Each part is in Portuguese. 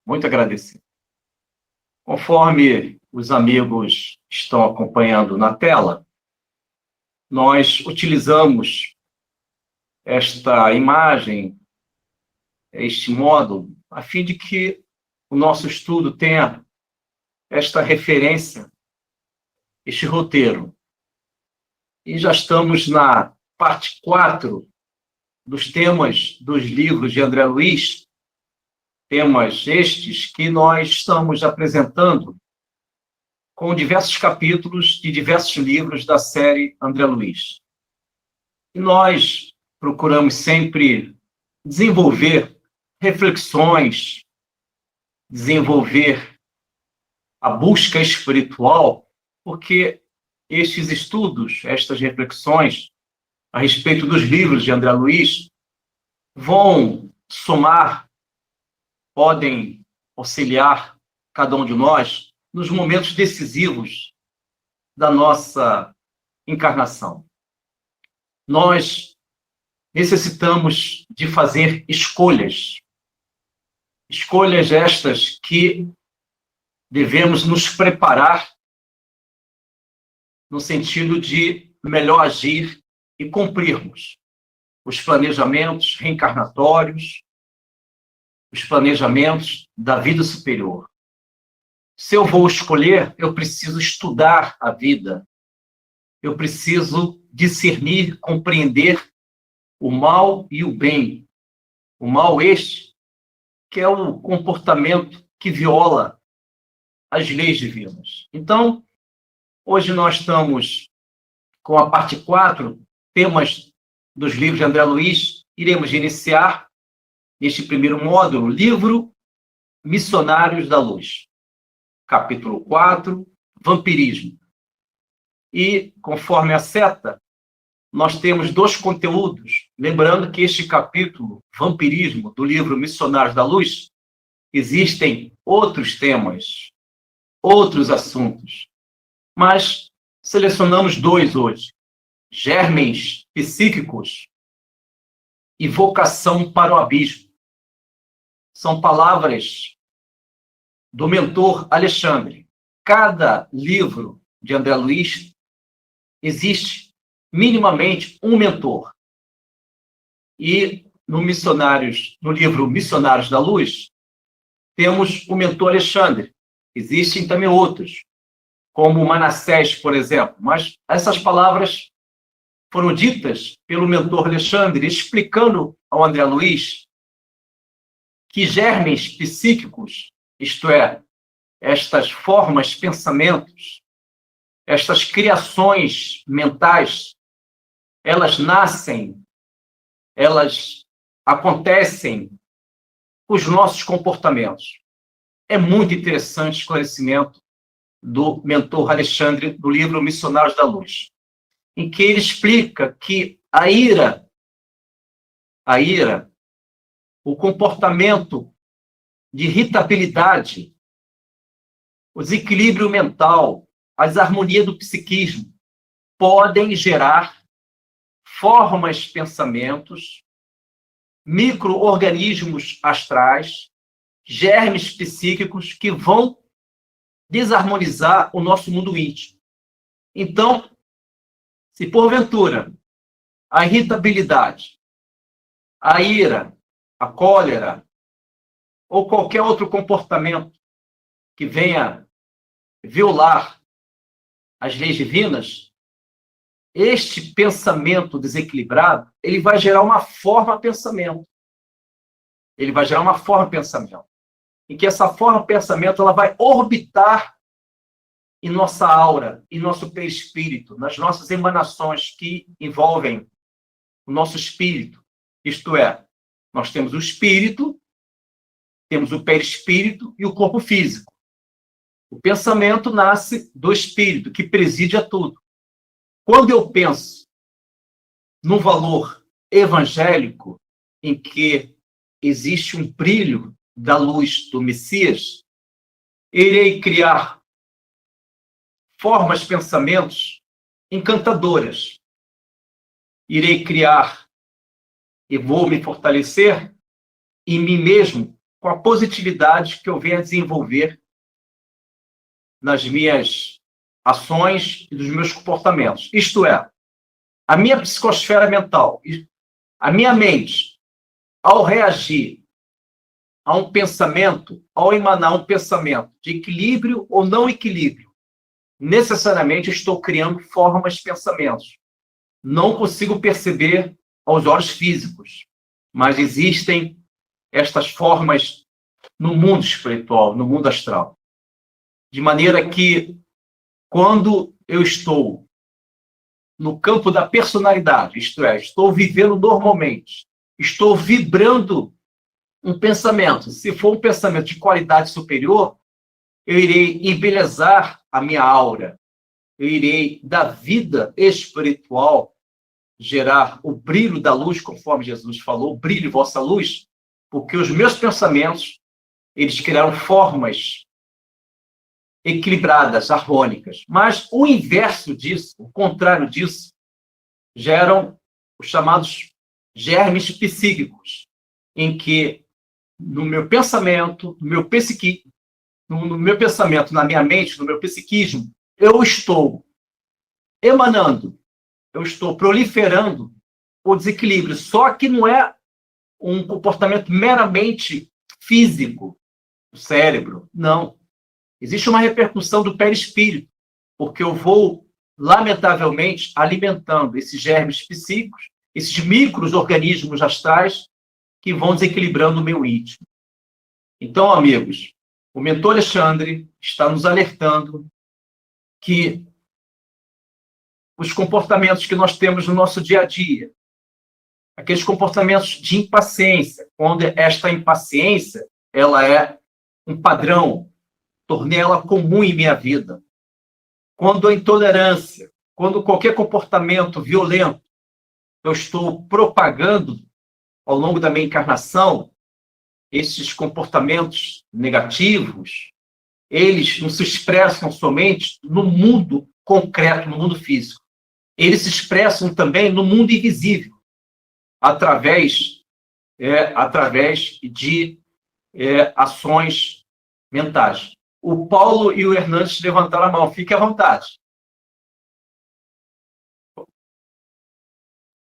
Muito agradecido. Conforme os amigos estão acompanhando na tela, nós utilizamos esta imagem, este módulo, a fim de que o nosso estudo tenha esta referência, este roteiro. E já estamos na parte 4 dos temas dos livros de André Luiz, temas estes que nós estamos apresentando com diversos capítulos de diversos livros da série André Luiz. E nós procuramos sempre desenvolver reflexões, desenvolver a busca espiritual, porque estes estudos, estas reflexões a respeito dos livros de André Luiz vão somar, podem auxiliar cada um de nós nos momentos decisivos da nossa encarnação. Nós necessitamos de fazer escolhas. Escolhas estas que devemos nos preparar no sentido de melhor agir e cumprirmos os planejamentos reencarnatórios, os planejamentos da vida superior. Se eu vou escolher, eu preciso estudar a vida. Eu preciso discernir, compreender o mal e o bem. O mal este, que é o comportamento que viola as leis divinas. Então, hoje nós estamos com a parte 4, temas dos livros de André Luiz. Iremos iniciar, neste primeiro módulo, livro Missionários da Luz. Capítulo 4, Vampirismo. E, conforme a seta, nós temos 2 conteúdos. Lembrando que este capítulo, Vampirismo, do livro Missionários da Luz, existem outros temas, outros assuntos. Mas selecionamos 2 hoje. Germens psíquicos e vocação para o abismo. São palavras do mentor Alexandre. Cada livro de André Luiz existe minimamente um mentor. E no livro Missionários da Luz, temos o mentor Alexandre. Existem também outros, como Manassés, por exemplo. Mas essas palavras foram ditas pelo mentor Alexandre, explicando ao André Luiz que germes psíquicos, isto é, estas formas, pensamentos, estas criações mentais, elas nascem, elas acontecem com os nossos comportamentos. É muito interessante o esclarecimento do mentor Alexandre, do livro Missionários da Luz, em que ele explica que a ira, o comportamento de irritabilidade, o desequilíbrio mental, a desarmonia do psiquismo, podem gerar formas, pensamentos, micro-organismos astrais, germes psíquicos que vão desarmonizar o nosso mundo íntimo. Então, se porventura a irritabilidade, a ira, a cólera ou qualquer outro comportamento que venha violar as leis divinas, este pensamento desequilibrado, ele vai gerar uma forma pensamento. Ele vai gerar uma forma pensamento. Em que essa forma pensamento ela vai orbitar em nossa aura, em nosso perispírito, nas nossas emanações que envolvem o nosso espírito. Isto é, nós temos o espírito, temos o perispírito e o corpo físico. O pensamento nasce do espírito, que preside a tudo. Quando eu penso no valor evangélico, em que existe um brilho da luz do Messias, irei criar formas, pensamentos encantadoras. Irei criar e vou me fortalecer em mim mesmo com a positividade que eu venho a desenvolver nas minhas ações e dos meus comportamentos. Isto é, a minha psicosfera mental, a minha mente, ao reagir a um pensamento, ao emanar um pensamento de equilíbrio ou não equilíbrio, necessariamente eu estou criando formas de pensamentos. Não consigo perceber aos olhos físicos, mas existem estas formas no mundo espiritual, no mundo astral. De maneira que, quando eu estou no campo da personalidade, isto é, estou vivendo normalmente, estou vibrando um pensamento. Se for um pensamento de qualidade superior, eu irei embelezar a minha aura, eu irei, da vida espiritual, gerar o brilho da luz, conforme Jesus falou, brilhe vossa luz, porque os meus pensamentos, eles criaram formas equilibradas, harmônicas. Mas o inverso disso, o contrário disso, geram os chamados germes psíquicos, em que no meu pensamento, no meu pensamento, na minha mente, no meu psiquismo, eu estou emanando, eu estou proliferando o desequilíbrio. Só que não é um comportamento meramente físico do cérebro, não. Existe uma repercussão do perispírito, porque eu vou, lamentavelmente, alimentando esses germes psíquicos, esses micro-organismos astrais que vão desequilibrando o meu íntimo. Então, amigos, o mentor Alexandre está nos alertando que os comportamentos que nós temos no nosso dia a dia, aqueles comportamentos de impaciência, quando esta impaciência ela é um padrão, tornei ela comum em minha vida. Quando a intolerância, quando qualquer comportamento violento eu estou propagando ao longo da minha encarnação, esses comportamentos negativos, eles não se expressam somente no mundo concreto, no mundo físico. Eles se expressam também no mundo invisível, através de ações mentais. O Paulo e o Hernandes levantaram a mão. Fique à vontade.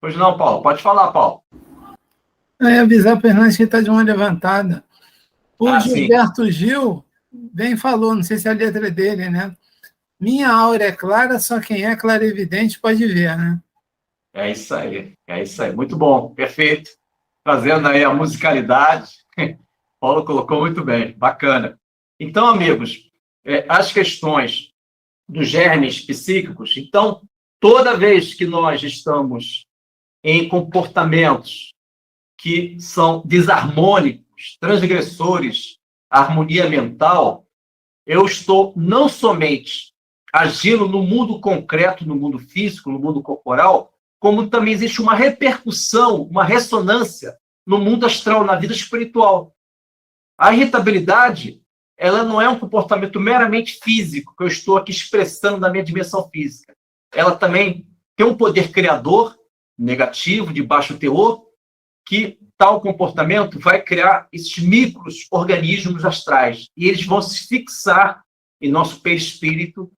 Pois não, Paulo. Pode falar, Paulo. Eu ia avisar para o Hernandes que ele está de mão levantada. O Gilberto sim. Gil bem falou, não sei se é a letra dele, né? Minha aura é clara, só quem é clarividente pode ver, né? É isso aí. Muito bom, perfeito. Trazendo aí a musicalidade. Paulo colocou muito bem, bacana. Então, amigos, as questões dos germes psíquicos, então, toda vez que nós estamos em comportamentos que são desarmônicos, transgressores à harmonia mental, eu estou não somente agindo no mundo concreto, no mundo físico, no mundo corporal, como também existe uma repercussão, uma ressonância no mundo astral, na vida espiritual. A irritabilidade, ela não é um comportamento meramente físico, que eu estou aqui expressando na minha dimensão física. Ela também tem um poder criador, negativo, de baixo teor, que tal comportamento vai criar esses micro-organismos astrais. E eles vão se fixar em nosso perispírito,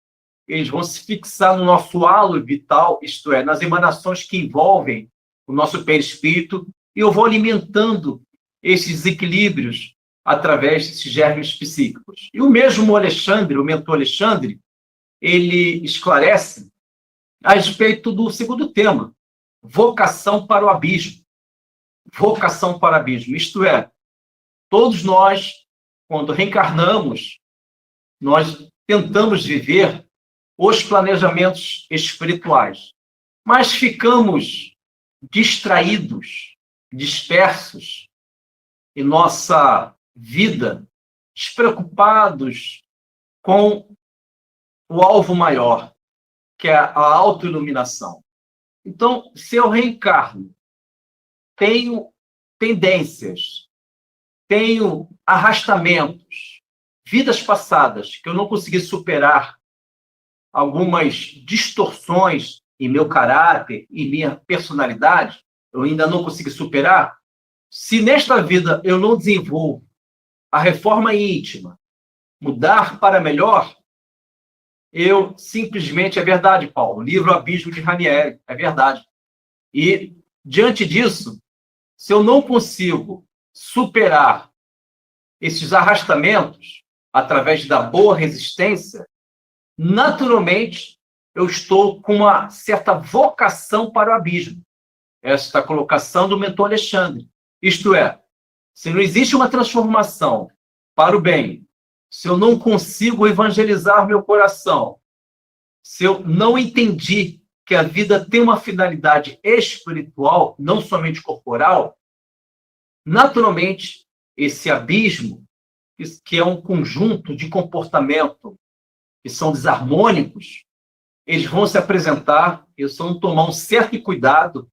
eles vão se fixar no nosso halo vital, isto é, nas emanações que envolvem o nosso perispírito, e eu vou alimentando esses desequilíbrios através desses germes psíquicos. E o mesmo Alexandre, o mentor Alexandre, ele esclarece a respeito do segundo tema, vocação para o abismo. Vocação para o abismo, isto é, todos nós, quando reencarnamos, nós tentamos viver os planejamentos espirituais, mas ficamos distraídos, dispersos em nossa vida, despreocupados com o alvo maior, que é a autoiluminação. Então, se eu reencarno, tenho tendências, tenho arrastamentos, vidas passadas que eu não consegui superar, algumas distorções em meu caráter e minha personalidade, eu ainda não consegui superar. Se nesta vida eu não desenvolvo a reforma íntima, mudar para melhor, eu simplesmente, é verdade, Paulo, o livro Abismo de Ranieri, é verdade. E, diante disso, se eu não consigo superar esses arrastamentos através da boa resistência, naturalmente, eu estou com uma certa vocação para o abismo. Esta colocação do mentor Alexandre. Isto é, se não existe uma transformação para o bem, se eu não consigo evangelizar meu coração, se eu não entendi que a vida tem uma finalidade espiritual, não somente corporal, naturalmente, esse abismo, que é um conjunto de comportamento que são desarmônicos, eles vão se apresentar, eu se não tomar um certo cuidado,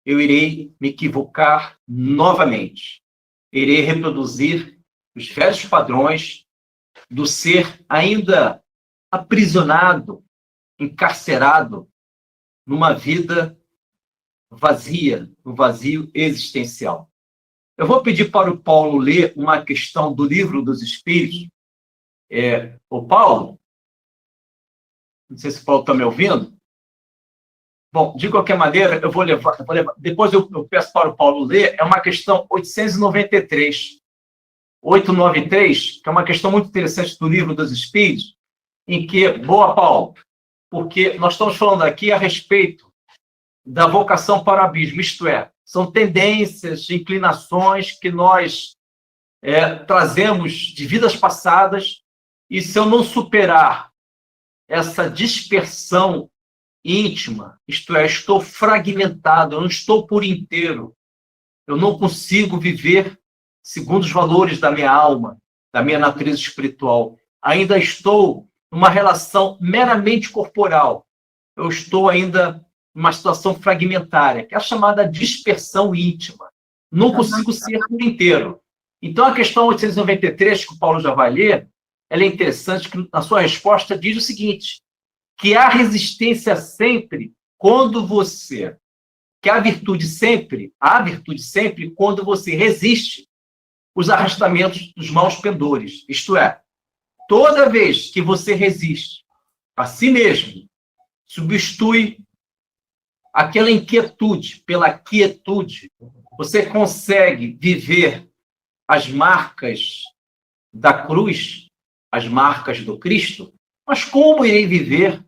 eu irei me equivocar novamente. Irei reproduzir os velhos padrões do ser ainda aprisionado, encarcerado numa vida vazia, no vazio existencial. Eu vou pedir para o Paulo ler uma questão do Livro dos Espíritos. O Paulo, não sei se o Paulo está me ouvindo. Bom, de qualquer maneira, eu vou levar depois eu peço para o Paulo ler, é uma questão 893. 893, que é uma questão muito interessante do Livro dos Espíritos, em que, boa, Paulo, porque nós estamos falando aqui a respeito da vocação para o abismo, isto é, são tendências, inclinações que nós trazemos de vidas passadas, e se eu não superar essa dispersão íntima, isto é, estou fragmentado, eu não estou por inteiro, eu não consigo viver segundo os valores da minha alma, da minha natureza espiritual. Ainda estou numa relação meramente corporal. Eu estou ainda numa situação fragmentária, que é a chamada dispersão íntima. Não consigo ser por inteiro. Então, a questão 893, que o Paulo já vai ler, ela é interessante, que na sua resposta diz o seguinte, que há resistência sempre quando você... que há virtude sempre quando você resiste os arrastamentos dos maus pendores. Isto é, toda vez que você resiste a si mesmo, substitui aquela inquietude pela quietude, você consegue viver as marcas da cruz, as marcas do Cristo. Mas como irei viver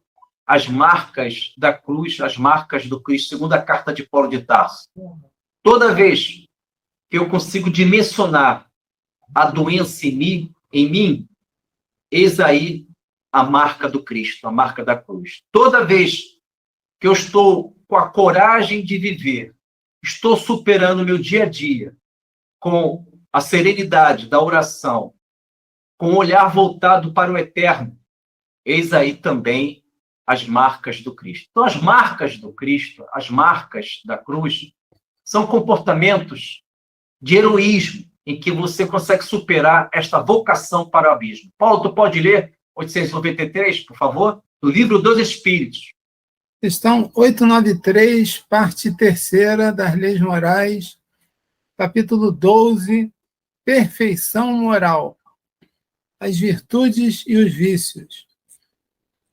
as marcas da cruz, as marcas do Cristo, segundo a carta de Paulo de Tarso? Toda vez que eu consigo dimensionar a doença em mim, eis aí a marca do Cristo, a marca da cruz. Toda vez que eu estou com a coragem de viver, estou superando o meu dia a dia com a serenidade da oração, com o olhar voltado para o eterno, eis aí também as marcas do Cristo. Então, as marcas do Cristo, as marcas da cruz, são comportamentos de heroísmo, em que você consegue superar esta vocação para o abismo. Paulo, tu pode ler 893, por favor? Do Livro dos Espíritos. Questão 893, parte 3ª das Leis Morais, capítulo 12, Perfeição Moral, as virtudes e os vícios.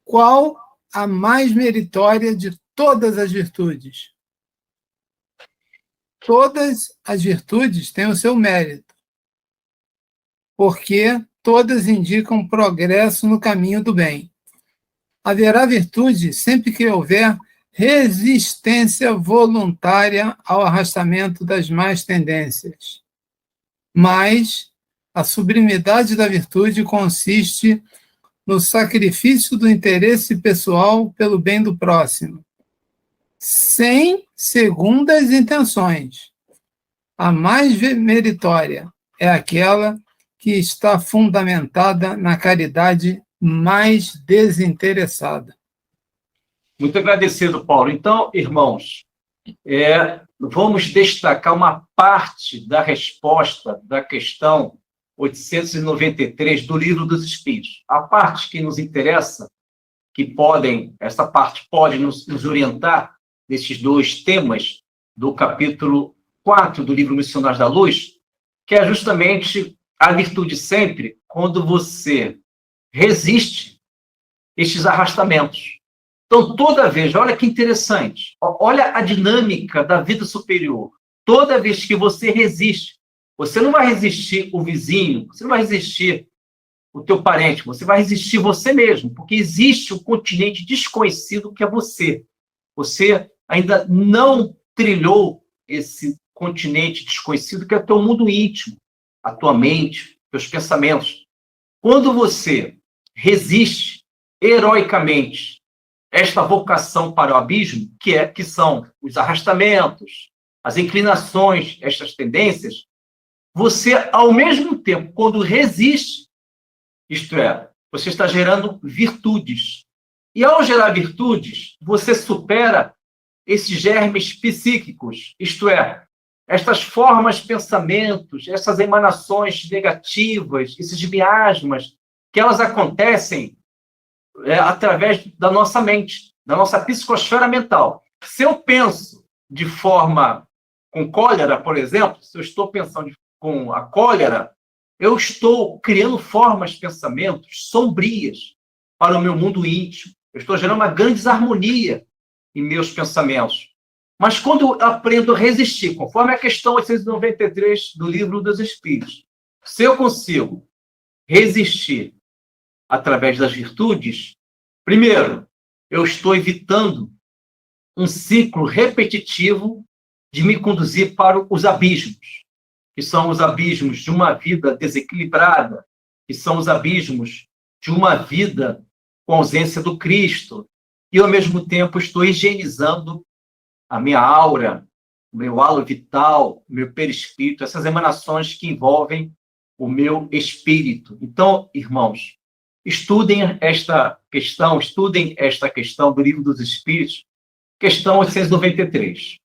Qual a mais meritória de todas as virtudes? Todas as virtudes têm o seu mérito, porque todas indicam progresso no caminho do bem. Haverá virtude sempre que houver resistência voluntária ao arrastamento das más tendências. Mas a sublimidade da virtude consiste no sacrifício do interesse pessoal pelo bem do próximo, sem segundas intenções. A mais meritória é aquela que está fundamentada na caridade mais desinteressada. Muito agradecido, Paulo. Então, irmãos, vamos destacar uma parte da resposta da questão 893 do Livro dos Espíritos. A parte que nos interessa, essa parte pode nos orientar nesses dois temas do capítulo 4 do Livro Missionários da Luz, que é justamente a virtude sempre quando você resiste estes arrastamentos. Então, toda vez, olha que interessante, olha a dinâmica da vida superior. Toda vez que você resiste, você não vai resistir o vizinho, você não vai resistir o teu parente, você vai resistir você mesmo, porque existe um continente desconhecido que é você. Você ainda não trilhou esse continente desconhecido que é o teu mundo íntimo, a tua mente, teus pensamentos. Quando você resiste heroicamente esta vocação para o abismo, que são os arrastamentos, as inclinações, estas tendências, você, ao mesmo tempo, quando resiste, isto é, você está gerando virtudes. E ao gerar virtudes, você supera esses germes psíquicos, isto é, estas formas, pensamentos, essas emanações negativas, esses miasmas, que elas acontecem através da nossa mente, da nossa psicosfera mental. Se eu penso de forma com cólera, por exemplo, se eu estou pensando com a cólera, eu estou criando formas, pensamentos sombrias para o meu mundo íntimo. Eu estou gerando uma grande desarmonia em meus pensamentos. Mas quando eu aprendo a resistir, conforme a questão 893 do Livro dos Espíritos, se eu consigo resistir através das virtudes, primeiro, eu estou evitando um ciclo repetitivo de me conduzir para os abismos, que são os abismos de uma vida desequilibrada, que são os abismos de uma vida com ausência do Cristo, e, ao mesmo tempo, estou higienizando a minha aura, o meu halo vital, o meu perispírito, essas emanações que envolvem o meu espírito. Então, irmãos, estudem esta questão do Livro dos Espíritos, questão 893.